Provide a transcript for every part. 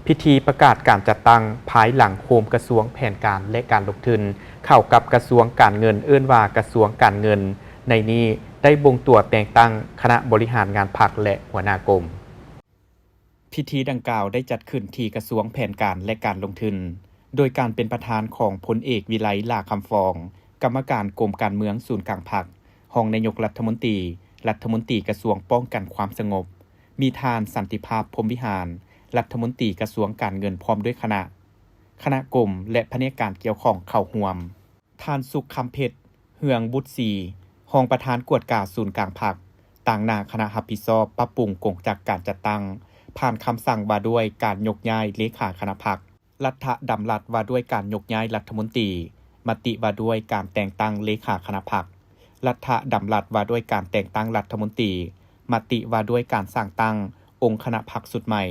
พิธีประกาศการจัดตั้งภายหลังโฮมกระทรวงแผนการและการลงทุนเข้ากับกระทรวงการเงินเอิ้นว่ากระทรวงการเงินในนี้ได้บ่งตัวแต่งตั้งคณะบริหารงานพรรคและหัวหน้ากรมพิธีดังกล่าวได้จัดขึ้นที่กระทรวงแผนการและการลงทุนโดยการเป็นประธานของพลเอกวิไลลาคำฟองกรรมการกรมการเมืองศูนย์กลางพรรครองนายกรัฐมนตรีรัฐมนตรีกระทรวงป้องกันความสงบมีทานสันติภาพพรหมวิหารรัฐมนตรีกระทรวงการเงินพร้อมด้วยคณะกรมและแผนกการเกี่ยวข้องเข้าร่วมท่านสุขคำเพชรเฮืองบุตรศรีรองประธานกวดกาศูนย์กลางพรรคต่างหน้าคณะรับผิดชอบปรับปรุงกงจักการจัดตั้งผ่านคำสั่งว่าด้วยการยกย้ายเลขาคณะพรรครัฐดำรัสว่าด้วยการยกย้ายรัฐมนตรีมติว่าด้วยการแต่งตั้งเลขาคณะพรรครัฐดำรัสว่าด้วยการแต่งตั้งรัฐมนตรีมติว่าด้วยการสร้างตั้งองค์คณะพรรคสุดใหม่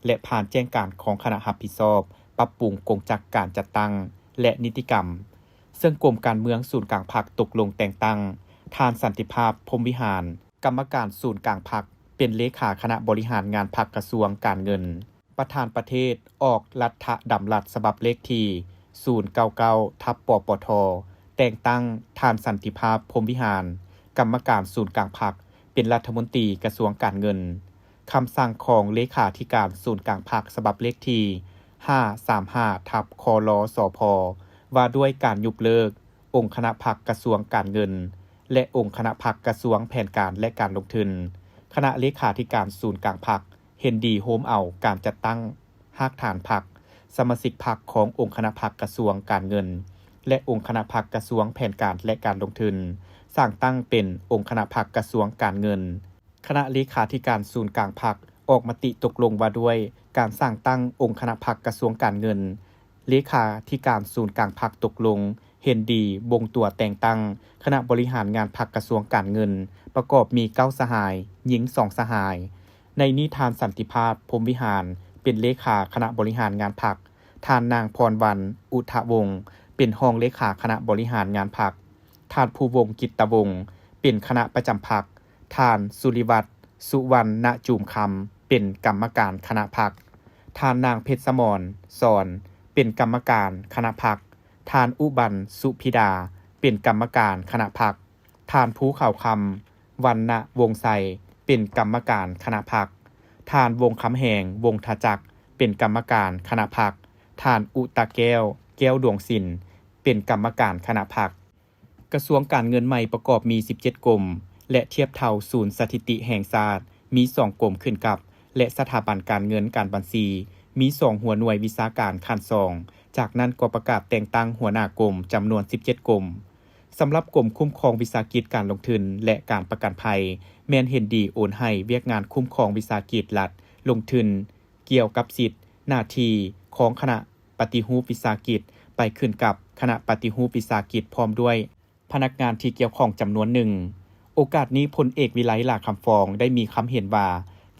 และผ่านแจ้งการของคณะรับผิดชอบปรับปรุงกงจักการจัดตั้งและนิติกรรมซึ่งกรมการเมืองศูนย์กลางพรรคตกลงแต่งตั้งทานสันติภาพพรหมวิหารกรรมการศูนย์กลางพรรคเป็นเลขาคณะบริหารงานพรรคกระทรวงการเงินประธานประเทศออกรัฐดำรัสฉบับเลขที่099/ปปทแต่งตั้งทานสันติภาพพรหมวิหารกรรมการศูนย์กลางพรรคเป็นรัฐมนตรีกระทรวงการเงินคำสั่งของเลขาธิการศูนย์กลางพรรคฉบับเลขที่535/คลสพว่าด้วยการยุบเลิกองค์คณะพรรคกระทรวงการเงินและองค์คณะพรรคกระทรวงแผนการและการลงทุนคณะเลขาธิการศูนย์กลางพรรคเห็นดีโฮมเอาการจัดตั้งรากฐานพรรคสมาชิกพรรคขององค์คณะพรรคกระทรวงการเงินและองค์คณะพรรคกระทรวงแผนการและการลงทุนสร้างตั้งเป็นองค์คณะพรรคกระทรวงการเงินคณะเลขาธิการศูนย์กลางพรรคออกมติตกลงว่าด้วยการสร้างตั้งองค์คณะพรรคกระทรวงการเงินเลขาธิการศูนย์กลางพรรคตกลงเห็นดีบ่งตัวแต่งตั้งคณะบริหารงานพรรคกระทรวงการเงินประกอบมี9สหายหญิง2สหายในนิทานสันติภาพพรหมวิหารเป็นเลขาคณะบริหารงานพรรคท่านนางพรวรรณอุทวงศ์เป็นรองเลขาคณะบริหารงานพรรคท่านภูวงศ์กิตตวงศ์เป็นคณะประจำพรรคท่านสุริวัฒน์สุวรรณจูมคำเป็นกรรมการคณะพรรคท่านนางเพชรสมรสอนเป็นกรรมการคณะพรรคท่านอุบันสุพิดาเป็นกรรมการคณะพรรคท่านภูเขาคำวรรณวงศ์ไสเป็นกรรมการคณะพรรคท่านวงคำแหงวงทจักรเป็นกรรมการคณะพรรคท่านอุตะแก้วดวงศิลป์เป็นกรรมการคณะพรรคกระทรวงการเงินใหม่ประกอบมี17กรมและเทียบเท่าศูนย์สถิติแห่งชาติมี2กรมขึ้นกับและสถาบันการเงินการบัญชีมี2หัวหน่วยวิชาการขั้น2จากนั้นก็ประกาศแต่งตั้งหัวหน้ากรมจำนวน17กรมสำหรับกรมคุ้มครองวิสาหกิจการลงทุนและการประกันภัยแม่นเห็นดีโอนให้เวียกงานคุ้มครองวิสาหกิจรัฐลงทุนเกี่ยวกับสิทธิหน้าที่ของคณะปฏิรูปวิสาหกิจไปขึ้นกับคณะปฏิรูปวิสาหกิจพร้อมด้วยพนักงานที่เกี่ยวข้องจำนวนหนึ่งโอกาสนี้พลเอกวิไลลาคำฟองได้มีคำเห็นว่า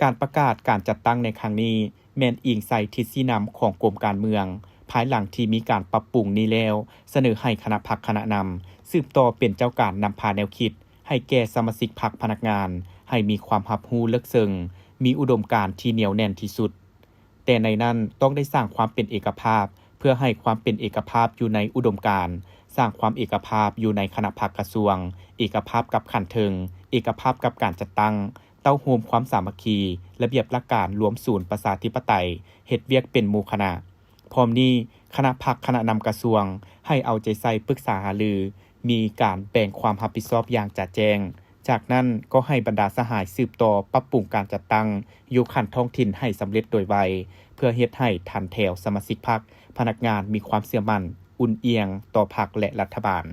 การประกาศการจัดตั้งในครั้งนี้แม่นอิงใส่ทิศชี้นำของกรมการเมืองภายหลังที่มีการปรับปรุงนี้แล้วเสนอให้คณะพรรคคณะนำสืบต่อเป็นเจ้าการนำพาแนวคิดให้แก่สมาชิกพรรคพนักงานให้มีความรับรู้ลึกซึ้งมีอุดมการณ์ที่เหนียวแน่นที่สุดแต่ในนั้นต้องได้สร้างความเป็นเอกภาพเพื่อให้ความเป็นเอกภาพอยู่ในอุดมการณ์สร้างความเอกภาพอยู่ในคณะพรรคกระทรวงเอกภาพกับขันเทิงเอกภาพกับการจัดตั้งเต้าโฮมความสามัคคีระเบียบหลักการรวมศูนย์ประชาธิปไตยเฮ็ดเวียกเป็นหมู่คณะพร้อมนี้คณะพรรคคณะนำกระทรวงให้เอาใจใส่ปรึกษาหารือมีการแบ่งความรับผิดชอบอย่างชัดแจ้งจากนั้นก็ให้บรรดาสหายสืบต่อปรับปรุงการจัดตั้งอยู่ขั้นท้องถิ่นให้สำเร็จโดยไวเพื่อเฮ็ดให้ทันแถวสมาชิกพรรคพนักงานมีความเชื่อมั่นอุ่นเอียงต่อพรรคและรัฐบาล